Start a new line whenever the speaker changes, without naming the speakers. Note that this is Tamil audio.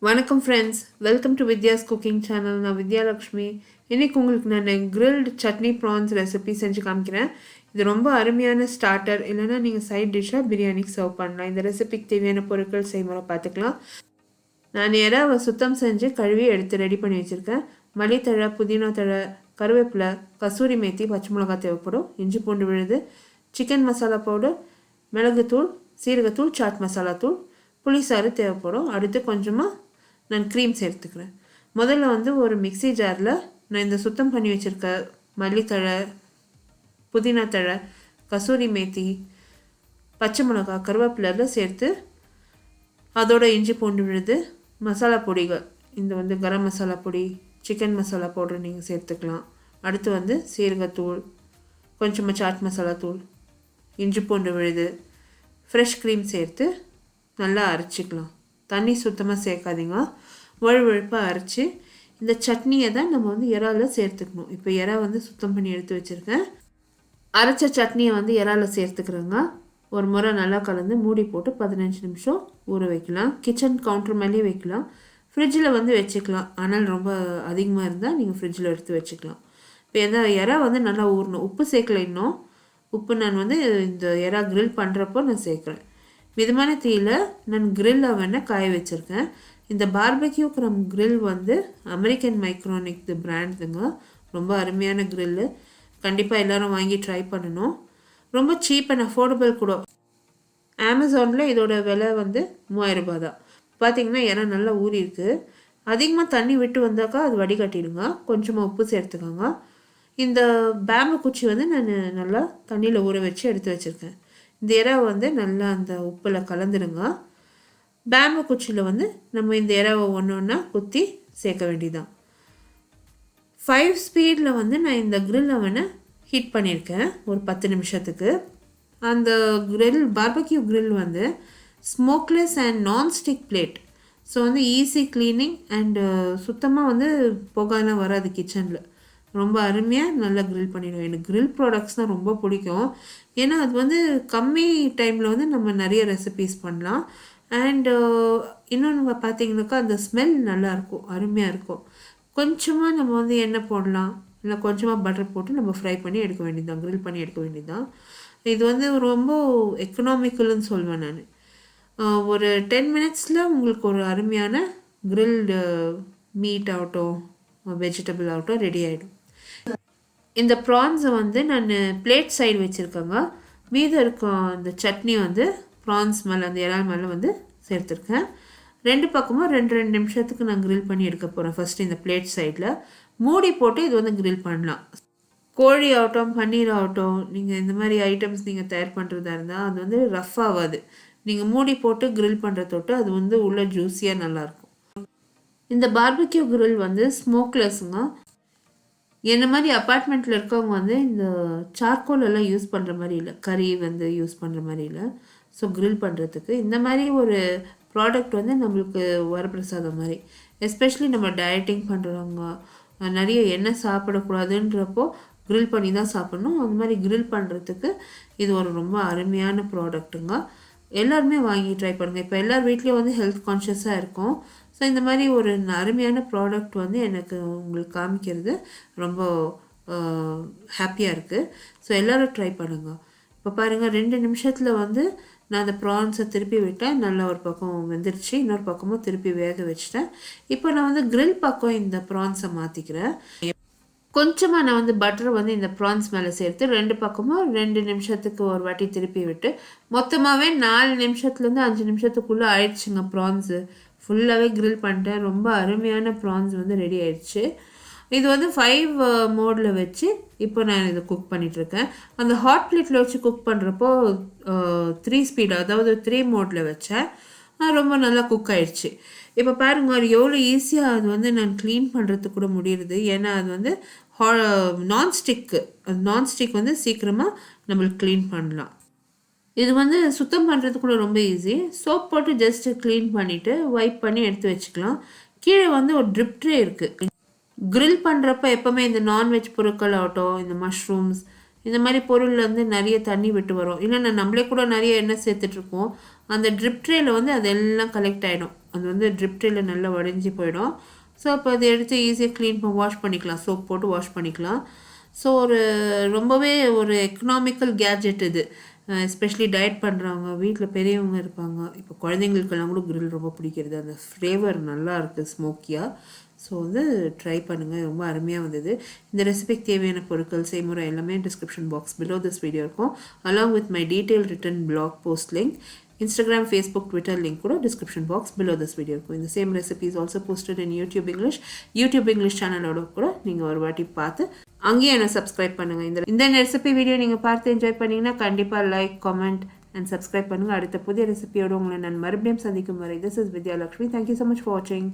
வணக்கம் friends, welcome to Vidya's cooking channel. நான் வித்யாலக்ஷ்மி. இன்றைக்கி உங்களுக்கு நான் கிரில்டு சட்னி ப்ரான்ஸ் ரெசிபி செஞ்சு காமிக்கிறேன். இது ரொம்ப அருமையான ஸ்டார்டர், இல்லைனா நீங்கள் சைட் டிஷ்ஷாக பிரியாணிக்கு சர்வ் பண்ணலாம். இந்த ரெசிபிக்கு தேவையான பொருட்கள் செய்முறை பார்த்துக்கலாம். நான் எறாவை சுத்தம் செஞ்சு கழுவி எடுத்து ரெடி பண்ணி வச்சுருக்கேன். மல்லித்தழை, புதினா தழை, கருவேப்பிலை, கசூரி மேத்தி, பச்சை மிளகா தேவைப்படும். இஞ்சி பூண்டு விழுது, சிக்கன் மசாலா பவுடர், மிளகுத்தூள், சீரகத்தூள், சாட் மசாலா தூள், புளிசாறு தேவைப்படும். அடுத்து கொஞ்சமாக நான் க்ரீம் சேர்த்துக்கிறேன். முதல்ல ஒரு மிக்சி ஜாரில் நான் இந்த சுத்தம் பண்ணி வச்சுருக்க மல்லித்தழை, புதினா தழை, கசூரி மேத்தி, பச்சை மிளகா, கருவேப்பிலை சேர்த்து அதோட இஞ்சி பூண்டு விழுது, மசாலா பொடிகள், இந்த கரம் மசாலா பொடி, சிக்கன் மசாலா பவுடர் நீங்கள் சேர்த்துக்கலாம். அடுத்து சீரகத்தூள், கொஞ்சமாக சாட் மசாலா தூள், இஞ்சி பூண்டு விழுது, ஃப்ரெஷ் க்ரீம் சேர்த்து நல்லா அரைச்சிக்கலாம். தண்ணி சுத்தமாக சேர்க்காதீங்க, வழுவழுப்பாக அரைச்சி இந்த சட்னியை தான் நம்ம இறால சேர்த்துக்கணும். இப்போ இறா சுத்தம் பண்ணி எடுத்து வச்சுருக்கேன். அரைச்ச சட்னியை இறால சேர்த்துக்கிறேங்க. ஒரு முறை நல்லா கலந்து மூடி போட்டு 15 நிமிஷம் ஊற வைக்கலாம். கிச்சன் கவுண்டர் மேலேயே வைக்கலாம், ஃப்ரிட்ஜில் வச்சுக்கலாம். ஆனால் ரொம்ப அதிகமாக இருந்தால் நீங்கள் ஃப்ரிட்ஜில் எடுத்து வச்சுக்கலாம். இப்போ இறா நல்லா ஊறணும். உப்பு சேர்க்கல இன்னும். உப்பு நான் இந்த இறா கிரில் பண்ணுறப்போ நான் சேர்க்குறேன். மிதமான தீயில் நான் கிரில் அவனை காய வச்சுருக்கேன். இந்த பார்பெக்யூ க்ரம் கிரில் அமெரிக்கன் மைக்ரோனிக் பிராண்டுங்க. ரொம்ப அருமையான கிரில்லு. கண்டிப்பாக எல்லோரும் வாங்கி ட்ரை பண்ணணும். ரொம்ப சீப் அண்ட் அஃபோர்டபுள் கூட. அமேசானில் இதோட விலை 3000 ரூபா தான். பார்த்திங்கன்னா இறா நல்லா ஊறி இருக்குது. அதிகமாக தண்ணி விட்டு வந்தாக்கா அது வடிகட்டிடுங்க. கொஞ்சமாக உப்பு சேர்த்துக்கோங்க. இந்த பேம்பு குச்சி நான் நல்லா தண்ணியில் ஊற வச்சு எடுத்து வச்சுருக்கேன். இந்த இறாவை நல்லா அந்த உப்பில் கலந்துடுங்க. பேம்பு குச்சியில் நம்ம இந்த இறாவை ஒன்று ஒன்றா குத்தி சேர்க்க வேண்டியதான். 5 ஸ்பீடில் நான் இந்த கிரில் அவனை ஹீட் பண்ணியிருக்கேன் ஒரு 10 நிமிஷத்துக்கு. அந்த grill barbecue grill smokeless and nonstick plate. So easy cleaning and சுத்தமாக புகைலாம் வராது கிச்சனில். ரொம்ப அருமையாக நல்லா கிரில் பண்ணிடுவோம். எனக்கு கிரில் ப்ராடக்ட்ஸ் தான் ரொம்ப பிடிக்கும். ஏன்னா அது கம்மி டைமில் நம்ம நிறைய ரெசிபீஸ் பண்ணலாம். அண்டு இன்னொன்று பார்த்திங்கனாக்கா அந்த ஸ்மெல் நல்லாயிருக்கும், அருமையாக இருக்கும். கொஞ்சமாக நம்ம எண்ணெய் போடலாம், இல்லை கொஞ்சமாக பட்டர் போட்டு நம்ம ஃப்ரை பண்ணி எடுக்க வேண்டியதுதான், கிரில் பண்ணி எடுக்க வேண்டியதுதான். இது ரொம்ப எக்கனாமிக்கல்னு சொல்வேன் நான். ஒரு 10 மினிட்ஸில் உங்களுக்கு ஒரு அருமையான கிரில்டு மீட் ஆகட்டும், வெஜிடபிள் ஆகட்டும் ரெடி ஆகிடும். இந்த ப்ரான்ஸை நான் பிளேட் சைடு வச்சுருக்கேங்க. மீதம் இருக்கும் அந்த சட்னி ப்ரான்ஸ் மேலே, அந்த இறால் மேலே சேர்த்துருக்கேன். 2 பக்கமும் 2 நிமிஷத்துக்கு நான் கிரில் பண்ணி எடுக்க போகிறேன். ஃபஸ்ட்டு இந்த பிளேட் சைடில் மூடி போட்டு இது கிரில் பண்ணலாம். கோழி ஆகட்டும், பன்னீர் ஆகட்டும், நீங்கள் இந்த மாதிரி ஐட்டம்ஸ் நீங்கள் தயார் பண்ணுறதா இருந்தால் அது ரஃப் ஆகாது. நீங்கள் மூடி போட்டு கிரில் பண்ணுற தொட்டு அது உள்ள ஜூஸியாக நல்லாயிருக்கும். இந்த பார்பெக்யூ கிரில் ஸ்மோக்லெஸ்ஸுங்க. என்ன மாதிரி அப்பார்ட்மெண்ட்டில் இருக்கவங்க இந்த சார்கோல் எல்லாம் யூஸ் பண்ணுற மாதிரி இல்லை, கறி யூஸ் பண்ணுற மாதிரி இல்லை. ஸோ கிரில் பண்ணுறதுக்கு இந்த மாதிரி ஒரு ப்ராடக்ட் நம்மளுக்கு வரப்பிரசாதம் மாதிரி. எஸ்பெஷலி நம்ம டயட்டிங் பண்ணுறவங்க, நிறைய எண்ணெய் சாப்பிடக்கூடாதுன்றப்போ கிரில் பண்ணி தான் சாப்பிட்ணும். அந்த மாதிரி கிரில் பண்ணுறதுக்கு இது ஒரு ரொம்ப அருமையான ப்ராடக்ட்டுங்க. எல்லாருமே வாங்கி ட்ரை பண்ணுங்கள். இப்போ எல்லார் வீட்லேயும் ஹெல்த் கான்ஷியஸாக இருக்கும். ஸோ இந்த மாதிரி ஒரு அருமையான ப்ராடக்ட் எனக்கு உங்களுக்கு காமிக்கிறது ரொம்ப ஹாப்பியாக இருக்குது. ஸோ எல்லோரும் ட்ரை பண்ணுங்கள். இப்போ பாருங்கள், 2 நிமிஷத்தில் நான் அந்த ப்ரான்ஸை திருப்பி விட்டேன். நல்லா ஒரு பக்கம் வெந்துருச்சு, இன்னொரு பக்கமும் திருப்பி வேக வச்சுட்டேன். இப்போ நான் கிரில் பக்கம் இந்த ப்ரான்ஸை மாற்றிக்கிறேன். கொஞ்சமாக நான் பட்டர் இந்த ப்ரான்ஸ் மேலே சேர்த்து 2 பக்கமும் 2 நிமிஷத்துக்கு ஒரு வாட்டி திருப்பி விட்டு மொத்தமாகவே 4 நிமிஷத்துலேருந்து 5 நிமிஷத்துக்குள்ளே ஆயிடுச்சுங்க. ப்ரான்ஸு ஃபுல்லாகவே கிரில் பண்ணிட்டேன். ரொம்ப அருமையான ப்ரான்ஸ் ரெடி ஆயிடுச்சு. இது 5 மோடில் வச்சு இப்போ நான் இதை குக் பண்ணிகிட்ருக்கேன். அந்த ஹாட் பிளேட்டில் வச்சு குக் பண்ணுறப்போ 3 ஸ்பீட், அதாவது 3 மோடில் வச்சேன். ரொம்ப நல்லா குக் ஆயிடுச்சு. இப்போ பாருங்கள், அது எவ்வளோ ஈஸியாக அது நான் க்ளீன் பண்ணுறதுக்கு கூட முடியுது. ஏன்னா அது நான்ஸ்டிக்கு. நான்ஸ்டிக் சீக்கிரமாக நம்மளுக்கு க்ளீன் பண்ணலாம். இது சுத்தம் பண்ணுறது கூட ரொம்ப ஈஸி. சோப் போட்டு ஜஸ்ட்டு க்ளீன் பண்ணிவிட்டு வைப் பண்ணி எடுத்து வச்சுக்கலாம். கீழே ஒரு ட்ரிப் ட்ரே இருக்குது. கிரில் பண்ணுறப்ப எப்போவுமே இந்த நான்வெஜ் பொருட்கள் ஆகட்டும், இந்த மஷ்ரூம்ஸ், இந்த மாதிரி பொருளில் நிறைய தண்ணி விட்டு வரும். இல்லைன்னா நம்மளே கூட நிறைய எண்ணெய் சேர்த்துட்ருக்கோம். அந்த ட்ரிப் ட்ரேயில் வந்து அதெல்லாம் கலெக்ட் ஆகிடும். அது வந்து ட்ரிப் ட்ரேயில் நல்லா உடஞ்சி போயிடும். ஸோ அப்போ அதை எடுத்து ஈஸியாக க்ளீன் வாஷ் பண்ணிக்கலாம், சோப் போட்டு வாஷ் பண்ணிக்கலாம். ஸோ ரொம்பவே ஒரு எக்கனாமிக்கல் கேட்ஜெட் இது. எஸ்பெஷலி டயட் பண்ணுறவங்க, வீட்டில் பெரியவங்க இருப்பாங்க, இப்போ குழந்தைங்களுக்கெல்லாம் கூட கிரில் ரொம்ப பிடிக்கிறது. அந்த ஃப்ளேவர் நல்லா இருக்குது ஸ்மோக்கியாக. ஸோ வந்து ட்ரை பண்ணுங்கள், ரொம்ப அருமையாக வந்தது. இந்த ரெசிபிக்கு தேவையான பொருட்கள், செய்முறை எல்லாமே description box below this video இருக்கும். Along with my detail written blog post link, Instagram, Facebook, Twitter link கூட description box below this video இருக்கும். இந்த same recipe is also posted in YouTube English சேனலோட கூட நீங்கள் ஒரு வாட்டி பார்த்து அங்கேயே என்ன சப்ஸ்கிரைப் பண்ணுங்கள். இந்த ரெசிபி வீடியோ நீங்கள் பார்த்து என்ஜாய் பண்ணிங்கன்னா கண்டிப்பாக லைக், கமெண்ட் அண்ட் சப்ஸ்கிரைப் பண்ணுங்கள். அடுத்த புதிய ரெசிபியோடு உங்களை நான் மறுபடியும் சந்திக்கும் வரை, this is Vidya Lakshmi. Thank you so much for வாட்சிங்.